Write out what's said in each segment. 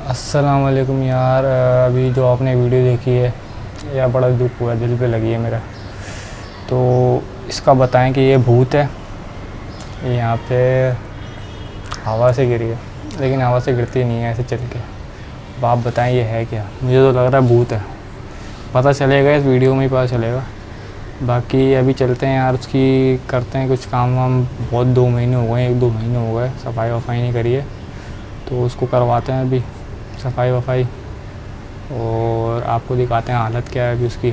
अस्सलाम वालेकुम यार। अभी जो आपने वीडियो देखी है यार, बड़ा दुख हुआ, दिल पे लगी है मेरा। तो इसका बताएं कि ये भूत है, ये यहाँ पे हवा से गिरी है, लेकिन हवा से गिरती नहीं है, ऐसे चल के। अब आप बताएं ये है क्या? मुझे तो लग रहा है भूत है। पता चलेगा, इस वीडियो में ही पता चलेगा। बाकी अभी चलते हैं यार, उसकी करते हैं कुछ काम वाम। बहुत 2 महीने हो गए, 1-2 महीने हो गए सफाई वफाई नहीं करी है, तो उसको करवाते हैं अभी सफाई वफाई। और आपको दिखाते हैं हालत क्या है अभी उसकी,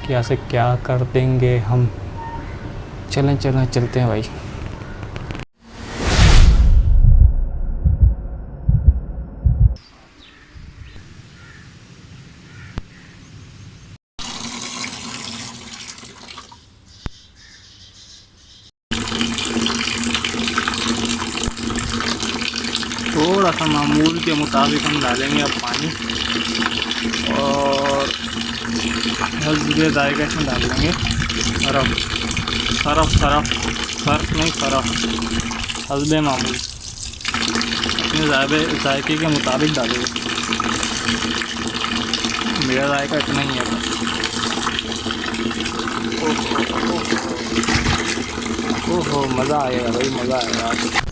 क्या से क्या कर देंगे हम। चलें चलें चलते हैं भाई। थोड़ा सा मामूल के मुताबिक हम डालेंगे अब पानी, और हल्दी जायका इसमें डाल देंगे सरफ सरफ सरफ सर्फ नहीं सरफ, हल्दे मामूल अपने जायके के मुताबिक डालेंगे। मेरा जायका इतना ही है बस। ओहो मज़ा आएगा भाई, मज़ा आएगा।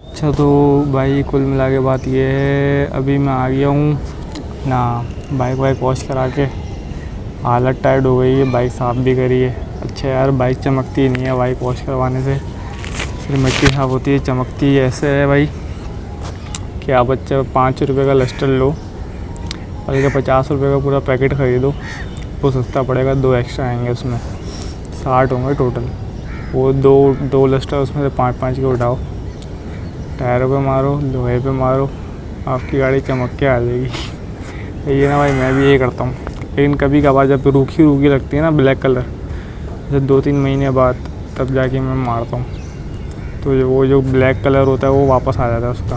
अच्छा तो भाई कुल मिला के बात ये है, अभी मैं आ गया हूँ ना, बाइक वाइक वॉश करा के हालत टाइट हो गई है। बाइक साफ़ भी करी है। अच्छा यार बाइक चमकती नहीं है बाइक वॉश करवाने से, फिर मिट्टी साफ़ होती है, चमकती है। ऐसे है भाई कि आप बच्चे 5 रुपये का लस्टर लो बल्कि 50 रुपये का पूरा पैकेट ख़रीदो, वो सस्ता पड़ेगा। 2 एक्स्ट्रा आएंगे उसमें, 60 होंगे टोटल। वो दो लस्टर उसमें से 5-5 के उठाओ, टायरों पे मारो, लोहे पे मारो, आपकी गाड़ी चमक के आ जाएगी। ये ना भाई मैं भी यही करता हूँ, लेकिन कभी कभार जब रूखी लगती है ना ब्लैक कलर, जब 2-3 महीने बाद तब जाके मैं मारता हूँ, तो वो जो ब्लैक कलर होता है वो वापस आ जाता है उसका।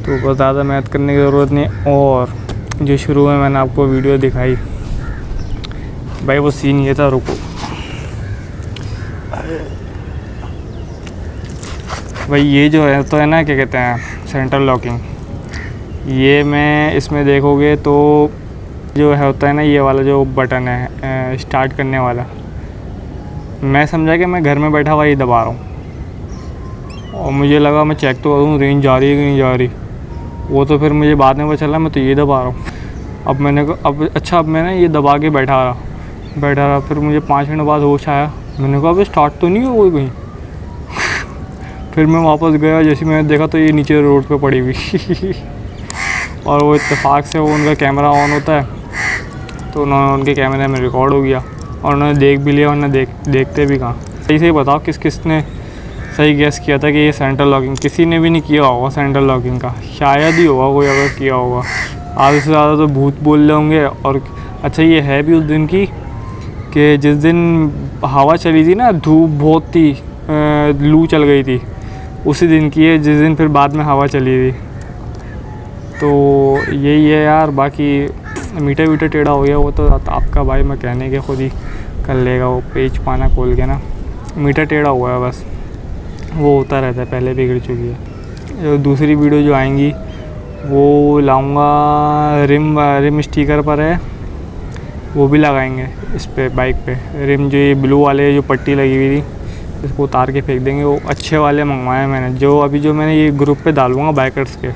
तो बस ज़्यादा मेहनत करने की ज़रूरत नहीं। और जो शुरू में मैंने आपको वीडियो दिखाई भाई, वो सीन ये था, रुको भाई, ये जो है तो है ना, क्या कहते हैं, सेंट्रल लॉकिंग। ये मैं इसमें देखोगे तो जो है होता है ना, ये वाला जो बटन है स्टार्ट करने वाला, मैं समझा कि मैं घर में बैठा हुआ ये दबा रहा हूँ, और मुझे लगा मैं चेक तो करूँ रेंज जा रही है कि नहीं जा रही। वो तो फिर मुझे बाद में पता चला मैं तो ये दबा रहा हूँ। अब मैं ना ये दबा के बैठा रहा, फिर मुझे 5 मिनट बाद होश आया, मैंने कहा अभी स्टार्ट तो नहीं हो गई कहीं। फिर मैं वापस गया, जैसे मैंने देखा तो ये नीचे रोड पे पड़ी हुई। और वो इत्तेफाक से वो उनका कैमरा ऑन होता है, तो उन्होंने उनके कैमरे में रिकॉर्ड हो गया और उन्होंने देख भी लिया, वरना देखते भी कहाँ। सही बताओ किसने सही गैस किया था कि ये सेंट्रल लॉकिंग? किसी ने भी नहीं किया होगा सेंट्रल लॉकिंग का, शायद ही होगा कोई अगर किया होगा। आधे से ज़्यादा तो भूत बोल रहे होंगे। और अच्छा ये है भी उस दिन की कि जिस दिन हवा चली थी ना, धूप बहुत थी, लू चल गई थी, उसी दिन की है जिस दिन फिर बाद में हवा चली थी। तो यही है यार। बाकी मीटर टेढ़ा हो गया वो तो आपका भाई मैं कहने के खुद ही कर लेगा, वो पेच पाना खोल के ना, मीटर टेढ़ा हुआ है बस, वो होता रहता है, पहले भी गिर चुकी है। जो दूसरी वीडियो जो आएंगी वो लाऊंगा, रिम स्टिकर पर है, वो भी लगाएंगे इस पे बाइक पे। रिम जो ये ब्लू वाले जो पट्टी लगी हुई थी, इसको उतार के फेंक देंगे। वो अच्छे वाले मंगवाए मैंने, जो मैंने ये ग्रुप पे डालूँगा बाइकर्स के,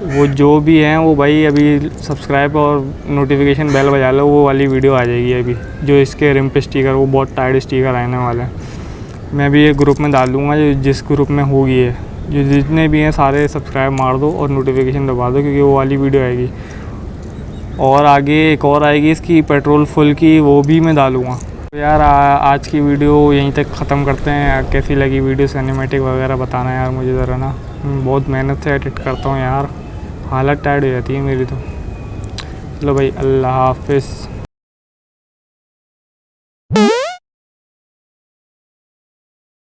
वो जो भी हैं वो भाई अभी सब्सक्राइब और नोटिफिकेशन बेल बजा लो, वो वाली वीडियो आ जाएगी अभी। जो इसके रिम पे स्टिकर, वो बहुत टाइट स्टिकर आने वाले हैं, मैं भी ये ग्रुप में डाल दूँगा। जिस ग्रुप में होगी है, जो जितने भी हैं सारे सब्सक्राइब मार दो और नोटिफिकेशन दबा दो, क्योंकि वो वाली वीडियो आएगी। और आगे एक और आएगी इसकी पेट्रोल फुल की, वो भी मैं डालूँगा। तो यार आज की वीडियो यहीं तक ख़त्म करते हैं। कैसी लगी वीडियो, सिनेमैटिक वगैरह बताना यार मुझे ज़रा ना, बहुत मेहनत से एडिट करता हूँ यार, हालत टाइट हो जाती है मेरी तो। चलो भाई, अल्लाह हाफ़िज़।